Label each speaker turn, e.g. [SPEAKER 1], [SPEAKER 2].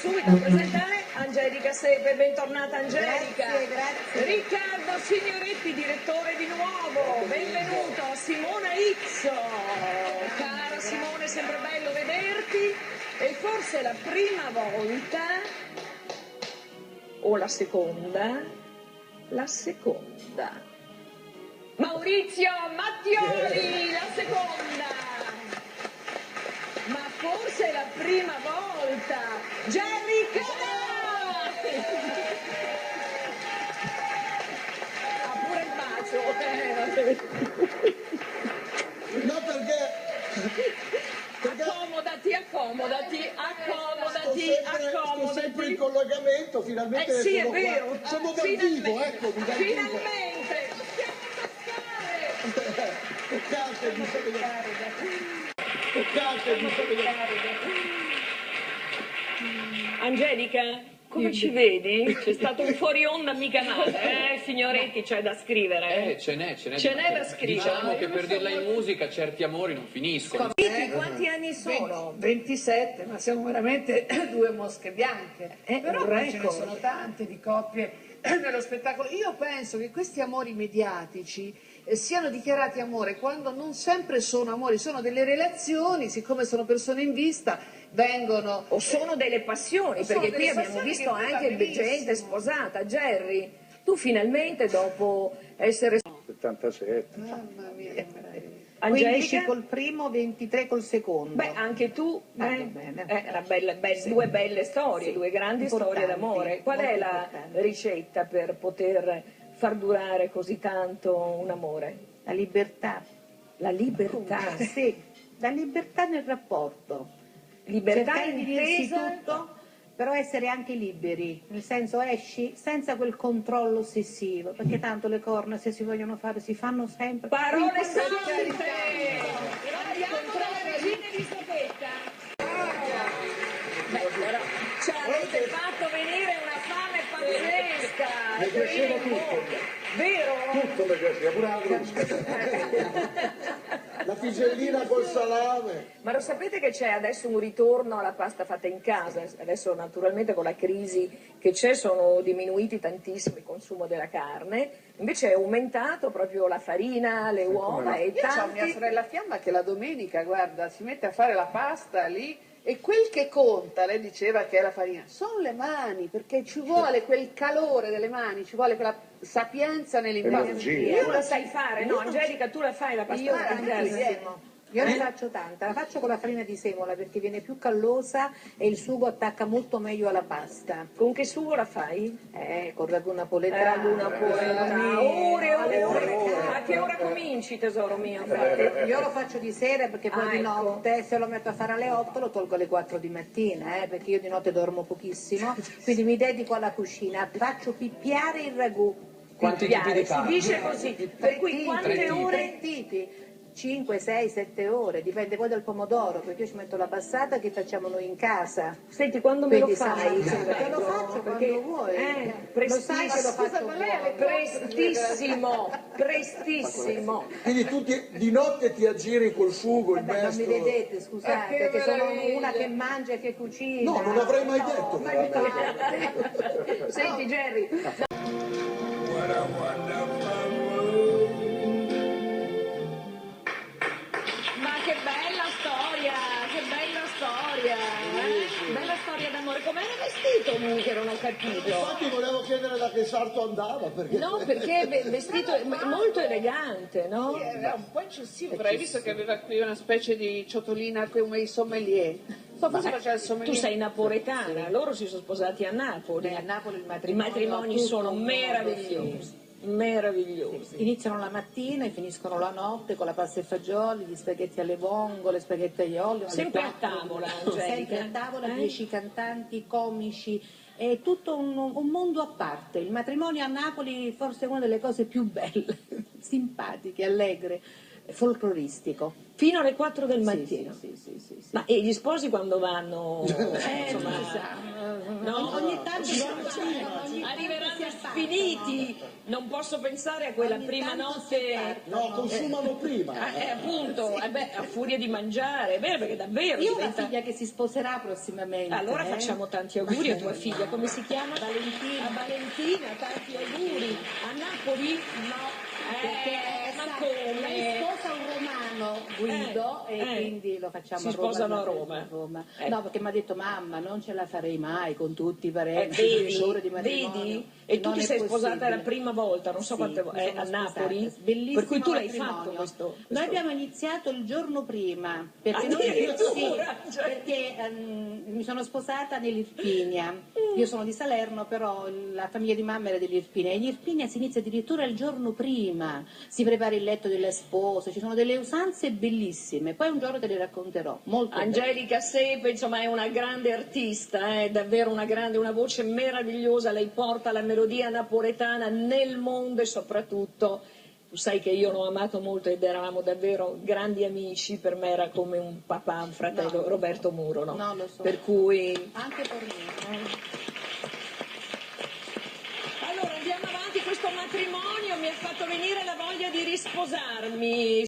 [SPEAKER 1] subito a presentare Angelica Sepe. Bentornata Angelica.
[SPEAKER 2] Grazie.
[SPEAKER 1] Riccardo Signoretti, direttore di Nuovo. Benvenuto. Simona Izzo. Cara Simone, sempre bello vederti. E forse la prima volta, o la seconda, Maurizio Mattioli, la seconda. Ma forse è la prima volta, Jerry Cadà! Ha pure il bacio,
[SPEAKER 3] No, perché sto sempre in collegamento, finalmente
[SPEAKER 1] sì, è
[SPEAKER 3] sono
[SPEAKER 1] vero.
[SPEAKER 3] qua. Sono dal vivo, eccomi, dal vivo.
[SPEAKER 1] Finalmente!
[SPEAKER 3] Toccatevi,
[SPEAKER 1] Angelica, come ci vedi? C'è stato un fuori onda mica male, Signoretti, c'è da scrivere.
[SPEAKER 4] Ce n'è
[SPEAKER 1] da scrivere.
[SPEAKER 4] Diciamo che per dirla in musica certi amori non finiscono.
[SPEAKER 1] Quanti anni sono?
[SPEAKER 2] 27, ma siamo veramente due mosche bianche. Però
[SPEAKER 1] un
[SPEAKER 2] ce ne
[SPEAKER 1] record.
[SPEAKER 2] sono tante di coppie nello spettacolo. Io penso che questi amori mediatici siano dichiarati amore quando non sempre sono amori, sono delle relazioni, siccome sono persone in vista, vengono...
[SPEAKER 1] O sono delle passioni, perché qui
[SPEAKER 2] delle
[SPEAKER 1] abbiamo
[SPEAKER 2] passioni
[SPEAKER 1] visto
[SPEAKER 2] che va
[SPEAKER 1] anche
[SPEAKER 2] benissimo.
[SPEAKER 1] gente sposata. Jerry, tu finalmente dopo essere...
[SPEAKER 5] 77.
[SPEAKER 2] Mamma mia, che meraviglia.
[SPEAKER 6] 15
[SPEAKER 1] Angelica?
[SPEAKER 6] col primo, 23 col secondo.
[SPEAKER 1] Beh, anche tu,
[SPEAKER 6] bene.
[SPEAKER 1] due belle storie,
[SPEAKER 6] Sì,
[SPEAKER 1] due grandi
[SPEAKER 6] importanti,
[SPEAKER 1] storie d'amore. Qual è
[SPEAKER 6] molto
[SPEAKER 1] la
[SPEAKER 6] importanti.
[SPEAKER 1] ricetta per poter far durare così tanto un amore?
[SPEAKER 6] La libertà.
[SPEAKER 1] La libertà.
[SPEAKER 6] Sì, la libertà nel rapporto.
[SPEAKER 1] Libertà
[SPEAKER 6] Cercare di dirsi
[SPEAKER 1] intesa...
[SPEAKER 6] tutto, però essere anche liberi, nel senso esci senza quel controllo ossessivo, perché tanto le corna se si vogliono fare si fanno sempre.
[SPEAKER 1] Parole sante! Andiamo dalle regine di Sapetta. Beh, però ci avete fatto venire una fame pazzesca.
[SPEAKER 5] Mi piaceva tutto.
[SPEAKER 1] Vero?
[SPEAKER 5] Tutto mi piaceva, pure la crusca.
[SPEAKER 3] La tigellina col salame.
[SPEAKER 1] Ma lo sapete che c'è adesso un ritorno alla pasta fatta in casa? Adesso naturalmente con la crisi che c'è sono diminuiti tantissimo il consumo della carne, invece è aumentato proprio la farina, le uova e
[SPEAKER 2] Io ho mia
[SPEAKER 1] tanti...
[SPEAKER 2] sorella Fiamma che la domenica, guarda, si mette a fare la pasta lì e quel che conta, lei diceva che è la farina, sono le mani, perché ci vuole quel calore delle mani, ci vuole quella sapienza nell'impasto.
[SPEAKER 5] Energia.
[SPEAKER 1] Tu la sai fare, no? Angelica, tu la fai la pasta
[SPEAKER 6] Io
[SPEAKER 1] fatta in casa?
[SPEAKER 6] tantissimo. Io ne faccio tanta, la faccio con la farina di semola perché viene più callosa e il sugo attacca molto meglio alla pasta.
[SPEAKER 1] Con che sugo la fai?
[SPEAKER 6] Con ragù napoletano.
[SPEAKER 1] Ragù napoletano. Ore. A che ora cominci, tesoro mio?
[SPEAKER 6] Io lo faccio di sera perché poi di
[SPEAKER 1] ecco.
[SPEAKER 6] notte, se lo metto a fare alle 8 lo tolgo alle 4 di mattina, perché io di notte dormo pochissimo, quindi mi dedico alla cucina, faccio pippiare il ragù.
[SPEAKER 4] Quanti tipi di
[SPEAKER 1] Si
[SPEAKER 4] carne?
[SPEAKER 1] dice così. Per cui quante ore?
[SPEAKER 6] 3 tipi. 5, 6, 7 ore, dipende poi dal pomodoro, perché io ci metto la passata che facciamo noi in casa.
[SPEAKER 1] Senti, quando me lo
[SPEAKER 6] Quindi
[SPEAKER 1] fai?
[SPEAKER 6] te lo faccio quando vuoi. Lo sai che lo faccio buono.
[SPEAKER 1] Prestissimo.
[SPEAKER 3] Quindi tu di notte ti aggiri col sugo, il
[SPEAKER 6] Vabbè, non mi
[SPEAKER 3] mestolo.
[SPEAKER 6] vedete, scusate,
[SPEAKER 2] che
[SPEAKER 6] che sono
[SPEAKER 2] meraviglia.
[SPEAKER 6] una che mangia e che cucina.
[SPEAKER 3] No, non avrei mai detto.
[SPEAKER 6] ma
[SPEAKER 3] veramente.
[SPEAKER 1] Senti, Jerry. Ma che bella storia, Bella storia d'amore. Com'era vestito che non ho capito?
[SPEAKER 3] Infatti volevo chiedere da che sarto andava, perché...
[SPEAKER 1] No, perché vestito molto elegante, no?
[SPEAKER 2] Era un po' eccessivo, però hai visto che aveva qui una specie di ciotolina come i sommelier. So cosa faceva il sommelier?
[SPEAKER 1] Tu sei napoletana, loro si sono sposati a Napoli.
[SPEAKER 6] Beh, a Napoli il
[SPEAKER 1] I
[SPEAKER 6] matrimonio
[SPEAKER 1] matrimoni
[SPEAKER 6] ha tutto
[SPEAKER 1] sono
[SPEAKER 6] un modo,
[SPEAKER 1] meravigliosi,
[SPEAKER 6] sì.
[SPEAKER 1] meravigliosi.
[SPEAKER 6] Iniziano la mattina e finiscono la notte con la pasta e fagioli, gli spaghetti alle vongole, spaghetti agli olio. alle
[SPEAKER 1] Sempre a
[SPEAKER 6] 4.
[SPEAKER 1] tavola,
[SPEAKER 6] Sempre
[SPEAKER 1] Angelica.
[SPEAKER 6] a tavola,
[SPEAKER 1] Eh?
[SPEAKER 6] 10 cantanti, comici, è tutto un mondo a parte. Il matrimonio a Napoli forse è una delle cose più belle, simpatiche, allegre. folcloristico.
[SPEAKER 1] Fino alle 4 del mattino.
[SPEAKER 6] Sì.
[SPEAKER 1] Ma e gli sposi quando vanno?
[SPEAKER 6] No, ogni tanto
[SPEAKER 1] arriveranno
[SPEAKER 6] si appartano.
[SPEAKER 1] finiti. Non posso pensare a quella
[SPEAKER 6] Ogni
[SPEAKER 1] prima
[SPEAKER 6] tanto si
[SPEAKER 1] notte.
[SPEAKER 6] appartano.
[SPEAKER 3] No, consumano prima.
[SPEAKER 1] Appunto, a furia di mangiare, è vero, perché davvero
[SPEAKER 6] Io ho una
[SPEAKER 1] diventa...
[SPEAKER 6] figlia che si sposerà prossimamente.
[SPEAKER 1] Allora facciamo tanti auguri a tua figlia, come si chiama?
[SPEAKER 6] Valentina.
[SPEAKER 1] A Valentina, tanti auguri. A Napoli?
[SPEAKER 6] No,
[SPEAKER 1] ma
[SPEAKER 6] perché lei
[SPEAKER 1] come?
[SPEAKER 6] sposa un romano, Guido, e quindi lo facciamo
[SPEAKER 1] Si
[SPEAKER 6] a Roma.
[SPEAKER 1] sposano a Roma.
[SPEAKER 6] No, perché mi ha detto mamma, non ce la farei mai con tutti i parenti,
[SPEAKER 1] Vedi,
[SPEAKER 6] 10 ore di matrimonio.
[SPEAKER 1] vedi? E tu
[SPEAKER 6] Non
[SPEAKER 1] ti
[SPEAKER 6] è
[SPEAKER 1] sei sposata
[SPEAKER 6] possibile.
[SPEAKER 1] la prima volta, non so
[SPEAKER 6] Sì,
[SPEAKER 1] quante
[SPEAKER 6] mi
[SPEAKER 1] volte,
[SPEAKER 6] sono
[SPEAKER 1] a Napoli?
[SPEAKER 6] sposata. Bellissimo
[SPEAKER 1] Per cui tu l'hai
[SPEAKER 6] matrimonio.
[SPEAKER 1] fatto questo.
[SPEAKER 6] Noi abbiamo iniziato il giorno prima, perché
[SPEAKER 1] Addirittura, cioè.
[SPEAKER 6] perché mi sono sposata nell'Irpinia. Io sono di Salerno, però la famiglia di mamma era dell'Irpinia. E in Irpinia si inizia addirittura il giorno prima, si prepara il letto delle spose, ci sono delle usanze bellissime. Poi un giorno te le racconterò. Molto
[SPEAKER 1] Angelica Sepe, insomma, è una grande artista, è davvero una voce meravigliosa, lei porta la melodia napoletana nel mondo e soprattutto, tu sai che io l'ho amato molto ed eravamo davvero grandi amici, per me era come un papà, un fratello,
[SPEAKER 6] No.
[SPEAKER 1] Roberto Muro, no?
[SPEAKER 6] No, lo so.
[SPEAKER 1] Per cui...
[SPEAKER 6] Anche per me.
[SPEAKER 1] Allora andiamo avanti, questo matrimonio mi ha fatto venire la voglia di risposarmi.